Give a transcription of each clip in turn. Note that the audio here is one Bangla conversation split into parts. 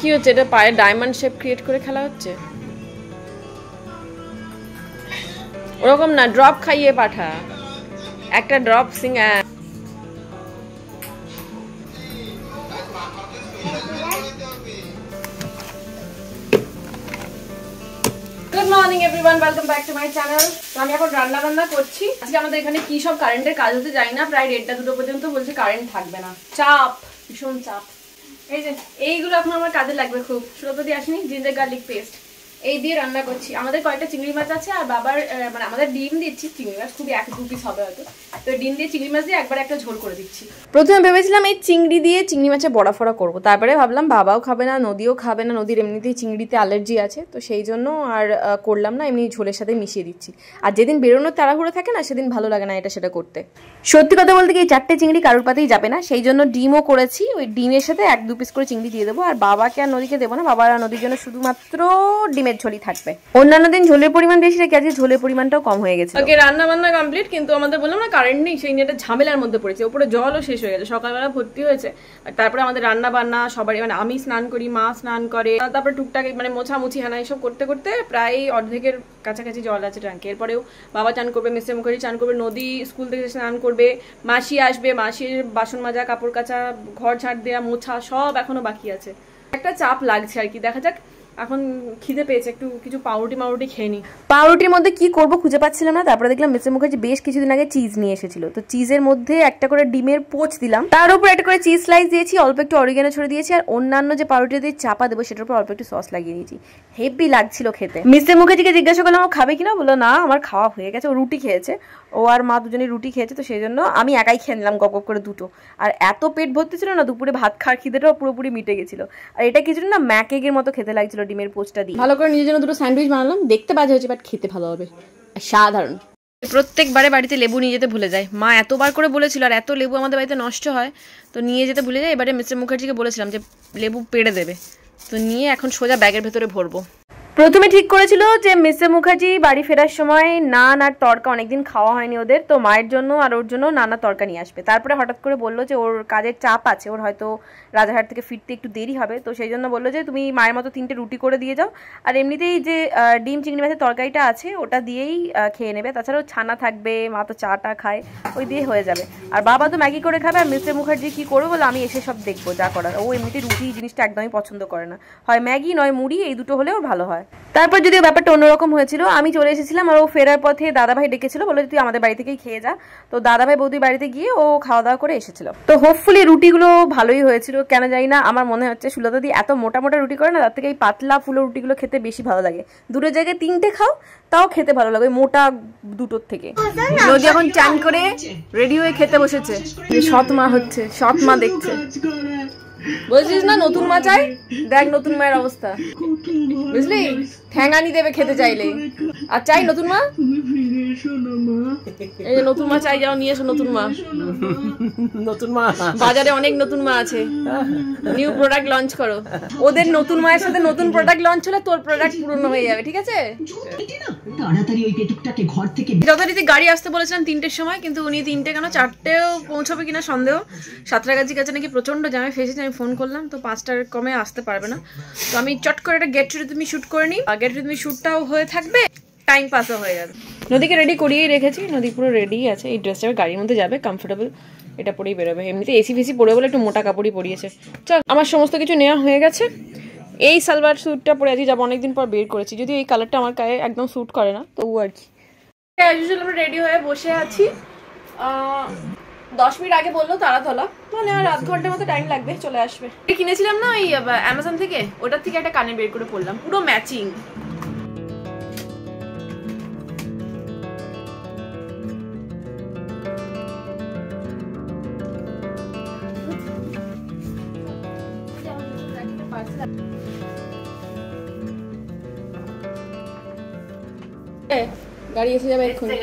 কি হচ্ছে এটা? পায়ে ডায়মন্ড শেপ ক্রিয়েট করে খেলা হচ্ছে? ওরকম না, ড্রপ খাইয়ে পাঠা, একটা drop Singh. Good morning everyone, welcome back to my channel. তো আমি এখন রান্না বান্না করছি। আজকে আমাদের এখানে কি সব কারেন্টের কাজ হতে যাই না, প্রায় 1:30-2 পর্যন্ত বলছে কারেন্ট থাকবে না। চাপ, ভীষণ চাপ। এই যে এইগুলো এখন আমার কাজে লাগবে খুব। সুরতদি আসেনি, জিঞ্জার গার্লিক পেস্ট এই দিয়ে রান্না করছি। আমাদের কয়েকটা চিংড়ি মাছ আছে আর বাবার মানে আমাদের ডিম দিচ্ছি। চিংড়ি মাছ খুবই 1-2 পিস হবে হয়তো, তো ডিম দিয়ে চিংড়ি মাছ দিয়ে একবার একটা ঝোল করে দিচ্ছি। প্রথমে ভেবেছিলাম এই চিংড়ি দিয়ে চিংড়ি মাছে বড়া ফড়া করবো, তারপরে ভাবলাম বাবাও খাবে না, নদীও খাবে না, নদীর এমনিতেই চিংড়িতে অ্যালার্জি আছে, তো সেই জন্য আর করলাম না, এমনি ঝোলের সাথে মিশিয়ে দিচ্ছি। আর যেদিন বেরোনোর তাড়াহুড়ো থাকে না, সেদিন ভালো লাগে না এটা সেটা করতে। সত্যি কথা বলতে কি এই 4টে চিংড়ি কারোর পাতেই যাবে না, সেই জন্য ডিমও করেছি। ওই ডিমের সাথে 1-2 পিস করে চিংড়ি দিয়ে দেবো। আর বাবাকে আর নদীকে দেবো না, বাবার আর নদীর জন্য শুধুমাত্র ডিমের ঝোলই থাকবে। অন্যান্য দিন ঝোলের পরিমাণ বেশি রেখে আজকে ঝোলের পরিমাণটাও কম হয়ে গেছে। ওকে, রান্না বান্না কমপ্লিট, কিন্তু আমাদের বললাম না কারেন্ট নেই, সেই নিয়ে একটা ঝামেলার মধ্যে পড়েছে। উপরে জলও শেষ হয়ে গেছে, সকালবেলা ভর্তি হয়েছে। আর তারপরে আমাদের রান্না বান্না সবারই, মানে আমি স্নান করি, মা স্নান করে, তারপরে টুকটাক মানে মোছামুছি হানা এইসব করতে করতে প্রায় অর্ধেকের কাছাকাছি জল আছে ট্যাঙ্কে। এরপরেও বাবা চান করবে, মিস্টার মুখার্জি চান করবে, নদী স্কুল থেকে স্নান করবে, মাসি আসবে, মাসির বাসন মাজা, কাপড় কাচা, ঘর ঝাড় দেওয়া, মোছা সব এখনো বাকি আছে। একটা চাপ লাগছে আর কি, দেখা যাক। এখন খিদে পেয়েছে, একটু কিছু পাউরুটি খেয়ে নি। পাউরুটির মধ্যে কি করব খুঁজে পাচ্ছিলাম না, তারপরে দেখলাম মিস্টার মুখার্জি বেশ কিছুদিন আগে চিজ নিয়ে এসেছিল, তো চিজের মধ্যে একটা করে ডিমের পোচ দিলাম, তার উপর একটা করে চিজ স্লাইস দিয়েছি, অল্প একটু অরিগানো ছড়িয়ে দিয়েছি, আর অন্যান্য যে পাউরুটি দিয়ে চাপা দেবো সেটার উপর অল্প একটু সস লাগিয়ে দিয়েছি। হেভি লাগছিল খেতে। মিস্টার মুখার্জিকে জিজ্ঞাসা করলাম ও খাবে কিনা, বললো না আমার খাওয়া হয়ে গেছে, ও রুটি খেয়েছে, ও আর মা দুজনেই রুটি খেয়েছে, তো সেই জন্য আমি একাই খেয়ে নিলাম গপ গপ করে দুটো। আর এত পেট ভর্তি ছিল না, দুপুরে ভাত খাওয়ার খিদেটাও পুরোপুরি মিটে গেছিল। আর এটা কিছুটা না ম্যাকেগের মতো খেতে লাগছিল ডিমের পোচটা দিয়ে। ভালো করে নিজের জন্য দুটো স্যান্ডউইচ বানালাম, দেখতে বাজে হয়েছে বাট খেতে ভালো হবে, সাধারণ। প্রত্যেকবারে বাড়িতে লেবু নিয়ে যেতে ভুলে যায়, মা এতবার করে বলেছিল, আর এত লেবু আমাদের বাড়িতে নষ্ট হয়, তো নিয়ে যেতে ভুলে যায়। এবারে মিস্টার মুখার্জিকে বলেছিলাম যে লেবু পেড়ে দেবে, তো নিয়ে এখন সোজা ব্যাগের ভেতরে ভরবো। প্রথমে ঠিক করেছিল যে মিস্টার মুখার্জি বাড়ি ফেরার সময় নান আর তড়কা, অনেকদিন খাওয়া হয়নি ওদের, তো মায়ের জন্য আর ওর জন্য নানা তড়কা নিয়ে আসবে। তারপরে হঠাৎ করে বললো যে ওর কাজের চাপ আছে, ওর হয়তো রাজারহাট থেকে ফিরতে একটু দেরি হবে, তো সেই জন্য বললো যে তুমি মায়ের মতো 3টে রুটি করে দিয়ে যাও, আর এমনিতেই যে ডিম চিংড়ি মাছের তরকারিটা আছে ওটা দিয়েই খেয়ে নেবে, তাছাড়াও ছানা থাকবে, মা তো চাটা খায়, ওই দিয়ে হয়ে যাবে। আর বাবা তো ম্যাগি করে খাবে, আর মিস্টার মুখার্জি কী করবে বলে আমি এসে সব দেখবো যা করার। ও এমনিতে রুটি জিনিসটা একদমই পছন্দ করে না, হয় ম্যাগি নয় মুড়ি, এই দুটো হলেও ভালো হয়। তারপর যদিও ব্যাপারটা অন্যরকম হয়েছিল, আমি চলে এসেছিলাম আর ও ফেরার পথে দাদাভাই ডেকেছিল, বলে তুই আমাদের বাড়ি থেকেই খেয়ে যা, তো দাদাভাই বৌদির বাড়িতে গিয়ে ও খাওয়া দাওয়া করে এসেছিল। তো হোপফুলি রুটিগুলো ভালোই হয়েছিল, কেন জানি না আমার মনে হচ্ছে সুলতা দি এত মোটা মোটা রুটি করে না, তার থেকে এই পাতলা ফুলো রুটিগুলো খেতে বেশি ভালো লাগে। দুটো জায়গায় 3টে খাও তাও খেতে ভালো লাগে ওই মোটা দুটোর থেকে। নদী এখন চান করে রেডি হয়ে খেতে বসেছে, সৎ মা হচ্ছে, সৎ মা দেখছে। বলছিস না নতুন মা চাই, দেখ নতুন মায়ের অবস্থা, বুঝলি, ঠ্যাঙানি দেবে খেতে চাইলে। আর চাই নতুন মা, এই যে নতুন মা চাই, যাও নিয়ে এসো নতুন মা। নতুন মা বাজারে অনেক নতুন মা আছে, নিউ প্রোডাক্ট লঞ্চ করো। ওদের নতুন মায়ের সাথে নতুন প্রোডাক্ট লঞ্চ হলে তোর প্রোডাক্ট পুরনো হয়ে যাবে, ঠিক আছে? যথারীতি গাড়ি আসতে বলেছিলাম 3টের সময়, কিন্তু উনি 3টে কেন 4টেও পৌঁছবে কিনা সন্দেহ। সাঁতরাগাছির কাছে নাকি প্রচন্ড জ্যামে ফেসেছে, আমি ফোন করলাম, তো 5টার কমে আসতে পারবে না। তো আমি চট করে একটা গেট টু তুমি শুট করে নিই, আর গেট টু তুমি শুটটাও হয়ে থাকবে, টাইম পাসও হয়ে যাবে। নদীকে রেডি করিয়েই রেখেছি, নদী পুরো রেডি আছে, এই ড্রেসটা গাড়ির মধ্যে যাবে, কমফোর্টেবল এটা পরেই বেরোবে। এমনিতে এসি ফেসি পরে বলে একটু মোটা কাপড়ই পরিয়েছে। চল, আমার সমস্ত কিছু নেওয়া হয়ে গেছে। এই সালভার স্যুটটা পরে আজকে যাবো, অনেকদিন পর বের করেছি, যদিও এই কালারটা আমার গায়ে একদম স্যুট করে না, তবু আর কি। আমরা রেডি হয়ে বসে আছি, 10 মিনিট আগে বললো তারাতলা, মানে আর আধ ঘন্টার মতো টাইম লাগবে, চলে আসবে। কিনেছিলাম না ওই অ্যামাজন থেকে, ওটার থেকে একটা কানে বের করে পড়লাম, পুরো ম্যাচিং। গাড়ি এসে যাবে এক্ষুনি,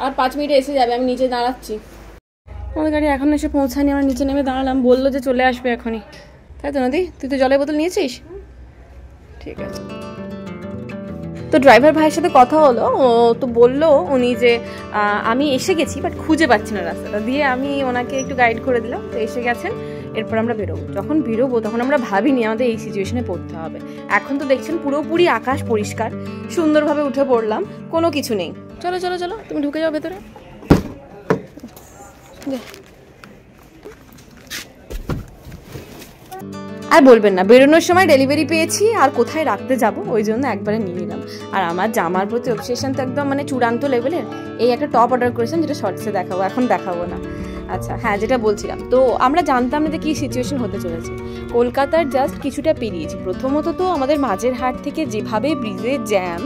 আর 5 মিনিটে এসে যাবে, আমি নিচে দাঁড়াচ্ছি। আমাদের গাড়ি এখন এসে পৌঁছায়নি, আমরা নিচে নেমে দাঁড়ালাম, বললো যে চলে আসবে এখনই, তাই তো নদী? তুই তো জলের বোতল নিয়েছিস? ঠিক আছে। তো ড্রাইভার ভাইয়ের সাথে কথা হলো, ও তো বললো উনি যে আমি এসে গেছি বাট খুঁজে পাচ্ছি না রাস্তাটা, দিয়ে আমি ওনাকে একটু গাইড করে দিলাম, তো এসে গেছেন। এরপর আমরা বেরোবো। যখন বেরোবো তখন আমরা ভাবিনি আমাদের এই সিচুয়েশনে পড়তে হবে। এখন তো দেখছেন পুরোপুরি আকাশ পরিষ্কার, সুন্দরভাবে উঠে পড়লাম, কোনো কিছু নেই। চলো চলো চলো, তুমি ঢুকে যাও ভেতরে। আর বলবেন না, বেরোনোর সময় ডেলিভারি পেয়েছি আর কোথায় রাখতে যাব, ওই জন্য একবারে নিয়ে নিলাম। আর আমার জামার প্রতি অবসেশন তো একদম মানে চূড়ান্ত লেভেলের। এই একটা টপ অর্ডার করেছিলাম, যেটা শর্টসে দেখাবো, এখন দেখাবো না। আচ্ছা হ্যাঁ, যেটা বলছিলাম, তো আমরা জানতাম না যে কী সিচুয়েশন হতে চলেছে। কলকাতার জাস্ট কিছুটা পেরিয়েছি। প্রথমত তো আমাদের মাঝের হাট থেকে যেভাবে ব্রিজের জ্যাম,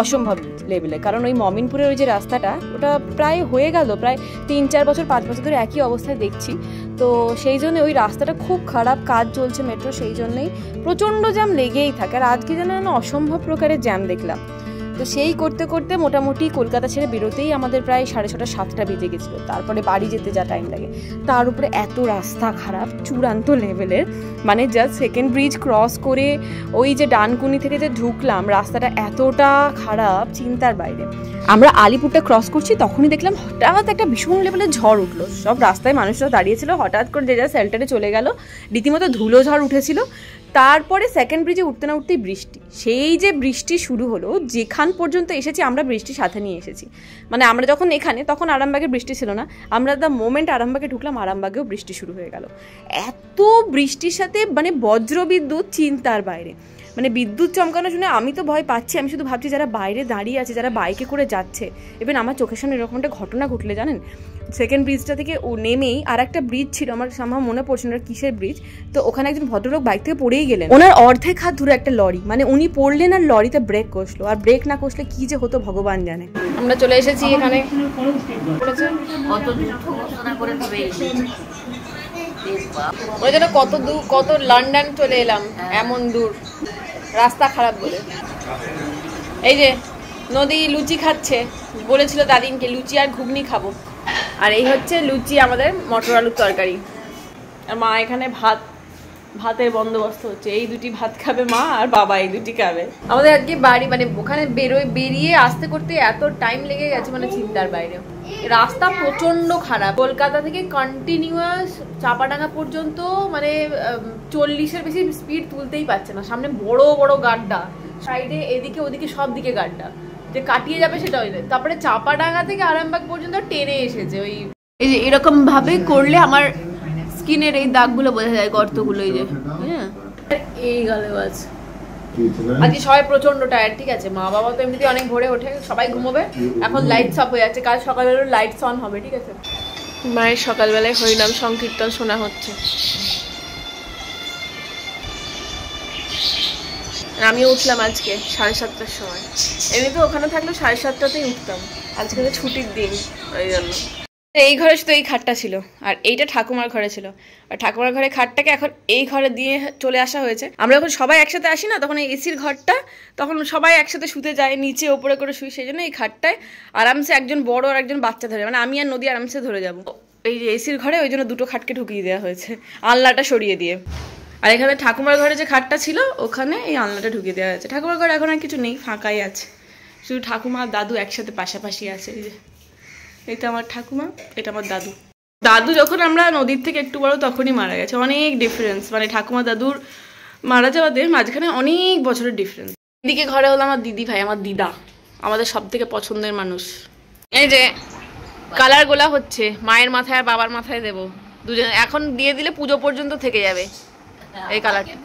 অসম্ভব লেভেলে। কারণ ওই মমিনপুরের ওই যে রাস্তাটা, ওটা প্রায় হয়ে গেল প্রায় 3-4 বছর 5 বছর ধরে একই অবস্থায় দেখছি। তো সেই জন্য ওই রাস্তাটা খুব খারাপ, কাজ চলছে মেট্রো, সেই জন্যই প্রচণ্ড জ্যাম লেগেই থাকে। আর আজকে যেন অসম্ভব প্রকারের জ্যাম দেখলাম। তো সেই করতে করতে মোটামুটি কলকাতা ছেড়ে বেরোতেই আমাদের প্রায় 6:30 7টা বেজে গেছিলো। তারপরে বাড়ি যেতে যা টাইম লাগে, তার উপরে এত রাস্তা খারাপ, চূড়ান্ত লেভেলের। মানে জাস্ট সেকেন্ড ব্রিজ ক্রস করে ওই যে ডানকুনি থেকে যে ঢুকলাম, রাস্তাটা এতটা খারাপ, চিন্তার বাইরে। আমরা আলিপুরটা ক্রস করছি, তখনই দেখলাম হঠাৎ একটা ভীষণ লেভেলের ঝড় উঠলো। সব রাস্তায় মানুষরা দাঁড়িয়েছিল, হঠাৎ করে যে যা শেল্টারে চলে গেল, রীতিমতো ধুলো ঝড় উঠেছিল। তারপরে সেকেন্ড ব্রিজে উঠতে না উঠতেই বৃষ্টি। সেই যে বৃষ্টি শুরু হলো, যেখান পর্যন্ত এসেছি আমরা বৃষ্টির সাথে নিয়ে এসেছি। মানে আমরা যখন এখানে, তখন আরামবাগে বৃষ্টি ছিল না, আমরা দ্য মোমেন্ট আরামবাগে ঢুকলাম, আরামবাগেও বৃষ্টি শুরু হয়ে গেল। এত বৃষ্টির সাথে মানে বজ্র বিদ্যুৎ, চিন্তার বাইরে। মানে বিদ্যুৎ চমকানো শুনে আমি তো ভয় পাচ্ছি। আমি শুধু ভাবছি যারা বাইরে দাঁড়িয়ে আছে, যারা বাইকে করে যাচ্ছে, ইভেন আমার চোখের সামনে এরকম একটা ঘটনা ঘটলে জানেন, সেকেন্ড ব্রিজটা থেকে ও নেমেই আর একটা ব্রিজ ছিল, আমার সম্ভব মনে পড়ছে না কিসের ব্রিজ, তো ওখানে একজন ভদ্রলোক বাইক থেকে পড়েই গেলেন। ওনার অর্ধেক হাত ধরে একটা লরি, মানে উনি পড়লেন আর লরিতে ব্রেক কষলো, আর ব্রেক না কষলে কি যে হতো ভগবান জানে। আমরা চলে এসেছি এখানে, ওই জন্য কত দূর, কত লন্ডন চলে এলাম, এমন দূর, রাস্তা খারাপ বলে। এই যে নদী লুচি খাচ্ছে, বলেছিল দাদিনকে লুচি আর ঘুগনি খাবো। আর এই হচ্ছে লুচি, আমাদের মটর আলুর তরকারি। আর মা এখানে ভাতের বন্দোবস্ত হচ্ছে, এই দুটি ভাত খাবে মা, আর বাবা এই দুটি খাবে। আমাদের আজকে বাড়ি মানে ওখানে বেরিয়ে আসতে করতে এত টাইম লেগে গেছে, মানে চিন্তার বাইরে। রাস্তা প্রচন্ড খারাপ। কলকাতা থেকে কন্টিনিউয়াস চাপাডাঙ্গা পর্যন্ত মানে 40-এর বেশি স্পিড তুলতেই পারছে না। সামনে বড় বড় গাড্ডা, সাইডে এদিকে ওদিকে সব দিকে গাড্ডা, যে কাটিয়ে যাবে সেটাও নেই। তারপরে চাপাডাঙ্গা থেকে আরামবাগ পর্যন্ত টেনে এসেছে। ওই এই যে এরকম ভাবে করলে আমার স্কিনের এই দাগগুলো বোঝা যায়, গর্তগুলো, এই যে হ্যাঁ, এই গেলে বাস। আজকে সবাই প্রচন্ড টায়ার্ড, ঠিক আছে। মা বাবা তো এমনিতে অনেক ভোরে ওঠে, সবাই ঘুমোবে। এখন লাইটস অফ হয়ে যাচ্ছে, কাল সকালবেলা লাইটস অন হবে, ঠিক আছে। মায়ের সকালবেলায় হরিনাম সংকীর্তন শোনা হচ্ছে। আমিও উঠলাম আজকে 7:30টার সময়। এমনিতে ওখানে থাকলেও 7:30টাতেই উঠতাম, আজকে তো ছুটির দিন, ওই জন্য। এই ঘরে শুধু এই খাটটা ছিল, আর এইটা ঠাকুমার ঘরে ছিল। আর ঠাকুমার ঘরে খাটটাকে এখন এই ঘরে দিয়ে চলে আসা হয়েছে। আমরা যখন সবাই একসাথে আসি না, তখন এই এসির ঘরটা, তখন সবাই একসাথে শুতে যায়, নিচে ওপরে করে শুই। সেই জন্য এই খাটটায় আরামসে একজন বড় আর একজন বাচ্চা ধরে, মানে আমি আর নদী আরামসে ধরে যাবো। এই যে এসির ঘরে, ওই জন্য দুটো খাটকে ঢুকিয়ে দেওয়া হয়েছে, আলনাটা সরিয়ে দিয়ে। আর এখানে ঠাকুমার ঘরে যে খাটটা ছিল, ওখানে এই আলনাটা ঢুকিয়ে দেওয়া হয়েছে। ঠাকুমার ঘরে এখন আর কিছু নেই, ফাঁকাই আছে, শুধু ঠাকুমা আর দাদু একসাথে পাশাপাশি আছে। এই যে এটা আমার ঠাকুমা, এটা আমার দাদু। দাদু যখন আমরা নদীর থেকে একটু বড় তখনই মারা গেছে, অনেক ডিফারেন্স। মানে ঠাকুমা দাদুর মারা যাওয়াদের মাঝখানে অনেক বছরের ডিফারেন্স। এদিকে ঘরে হলো আমার দিদি ভাই, আমার দিদা, আমাদের সব থেকে পছন্দের মানুষ। এই যে কালার গোলা হচ্ছে, মায়ের মাথায় আর বাবার মাথায় দেবো দুজনে। এখন দিয়ে দিলে পুজো পর্যন্ত থেকে যাবে এই কালারটা।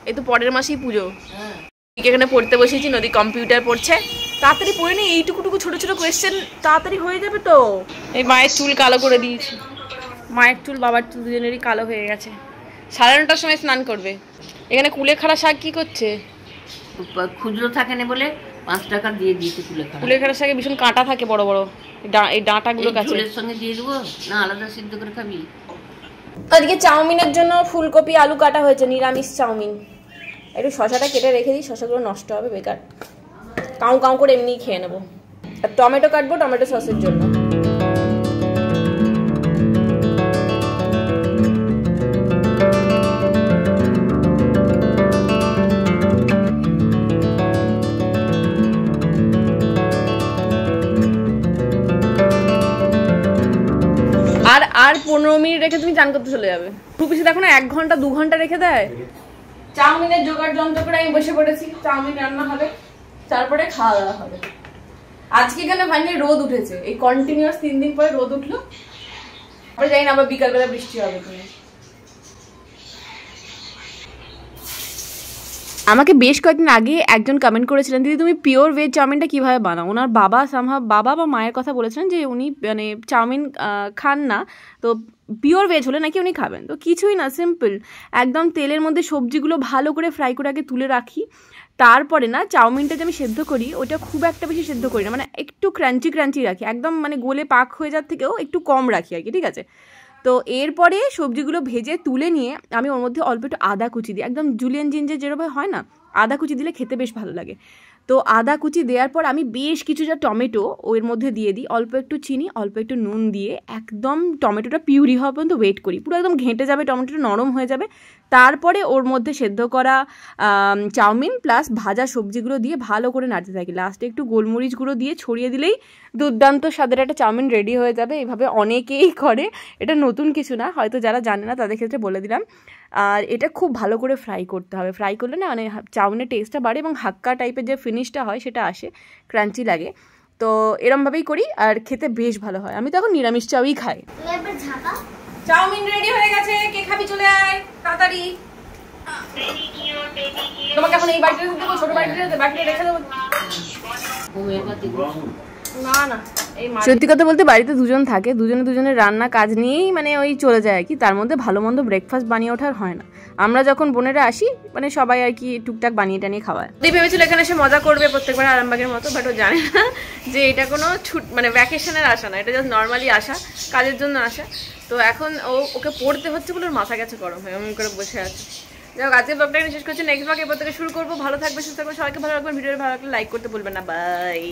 এই তো পরের মাসেই পুজো। এখানে পড়তে বসেছি, নদী কম্পিউটার পড়ছে। তাড়াতাড়ি পড়ে নি, এইটুকু ছোট ছোট কোয়েশ্চেন তাড়াতাড়ি হয়ে যাবে তো। এই মায়ের চুল কালো করে দিয়েছি, মায়ের চুল বাবার চুল দুজনেরই কালো হয়ে গেছে। 9:30টার সময় স্নান করবে। এখানে কুলেখাড়া শাক কি করছে? খুচরো থাকে না বলে 5 টাকা দিয়ে দিয়েছে কুলেখাড়া। কুলেখাড়া শাকে ভীষণ কাঁটা থাকে, বড় বড় এই ডাঁটাগুলো কাছে। চুলের সঙ্গে দিয়ে দেবো না, আলাদা সিদ্ধ করে খাবি? আজকে চাউমিনের জন্য ফুলকপি আলু কাটা হয়েছে, নিরামিষ চাউমিন। একটু শশাটা কেটে রেখে দিই, শশাগুলো নষ্ট হবে বেকার, কাউ কাউ করে এমনিই খেয়ে নেবো। আর টমেটো কাটবো টমেটো সসের জন্য। আর 15 মিনিট রেখে তুমি চান করতে চলে যাবে। পিসি দেখো না 1 ঘন্টা 2 ঘন্টা রেখে দেয়। চাউমিনের জোগাড় যন্ত্র করে আমি বসে পড়েছি, চাউমিন রান্না হবে, তারপরে খাওয়া দাওয়া হবে। আজকে এখানে ফাইনালি রোদ উঠেছে, এই কন্টিনিউয়াস 3 দিন পরে রোদ উঠলো। আমরা জানি না আবার বিকালবেলা বৃষ্টি হবে কিনা। আমাকে বেশ কয়েকদিন আগে একজন কমেন্ট করেছিলেন, দিদি তুমি পিওর ভেজ চাউমিনটা কীভাবে বানাও। ওনার বাবা বা মায়ের কথা বলেছিলেন যে উনি মানে চাউমিন খান না, তো পিওর ভেজ হলে নাকি উনি খাবেন। তো কিছুই না, সিম্পল, একদম তেলের মধ্যে সবজিগুলো ভালো করে ফ্রাই করে আগে তুলে রাখি, তারপরে না চাউমিনটা যে আমি সেদ্ধ করি ওটা খুব একটা বেশি সেদ্ধ করি না, মানে একটু ক্রাঞ্চি রাখি, একদম মানে গলে পাক হয়ে যাওয়ার থেকেও একটু কম রাখি আর কি, ঠিক আছে। তো এরপরে সবজিগুলো ভেজে তুলে নিয়ে আমি ওর মধ্যে অল্প একটু আদা কুচি দিই, একদম জুলিয়ান জিঞ্জার যেরকম হয় না, আদা কুচি দিলে খেতে বেশ ভালো লাগে। তো আদা কুচি দেওয়ার পর আমি বেশ কিছুটা টমেটো ওর মধ্যে দিয়ে দিই, অল্প একটু চিনি, অল্প একটু নুন দিয়ে একদম টমেটোটা পিউরি হওয়া পর্যন্ত ওয়েট করি, পুরো একদম ঘেঁটে যাবে, টমেটোটা নরম হয়ে যাবে। তারপরে ওর মধ্যে সেদ্ধ করা চাউমিন প্লাস ভাজা সবজিগুলো দিয়ে ভালো করে নাড়তে থাকি, লাস্টে একটু গোলমরিচ গুঁড়ো দিয়ে ছড়িয়ে দিলেই দুর্দান্ত স্বাদের একটা চাউমিন রেডি হয়ে যাবে। এভাবে অনেকেই করে, এটা নতুন কিছু না, হয়তো যারা জানে না তাদের ক্ষেত্রে বলে দিলাম। আর এটা খুব ভালো করে ফ্রাই করতে হবে, ফ্রাই করলে না মানে চাউমিনের টেস্টটা বাড়ে এবং হাক্কা টাইপের যে ফিনিশটা হয় সেটা আসে, ক্রাঞ্চি লাগে। তো এরমভাবেই করি আর খেতে বেশ ভালো হয়। আমি তো এখন নিরামিষ চাউই খাই। চাউমিন রেডি হয়ে গেছে, কে খাবি চলে আয় তাড়াতাড়ি। তোমাকে এখন এই বাটিতে দেবো, ছোট বাটিতে রেখে দেবো। না না, সত্যি কথা বলতে বাড়িতে দুজন থাকে, দুজনের রান্না কাজ নিয়েই মানে ওই চলে যায় আর কি, তার মধ্যে ভালো মন্দ ব্রেকফাস্ট বানিয়ে ওঠার হয় না। আমরা যখন বোনেরা আসি মানে সবাই আর কি টুকটাক বানিয়ে টানিয়ে খাওয়ায়। তুই ভেবেছিল এখানে এসে মজা করবে প্রত্যেকবার আরামবাগের মতো, বাট ও জানে না যে এটা কোনো মানে ভ্যাকেশনের আসা না, এটা জাস্ট নর্মালি আসা, কাজের জন্য আসা। তো এখন ওকে পড়তে হচ্ছে বলে ওর মাথা গেছে গরম হয়ে এমন করে বসে আছে। যাই হোক, আজকের ব্লগটা শেষ করছি, নেক্সট ব্লগ এরপর থেকে শুরু করবো। ভালো থাকবে, সুস্থ থাকবে, সবাইকে ভালো রাখবেন, ভিডিওটা ভালো লাগলে লাইক করতে বলবেন না। বাই।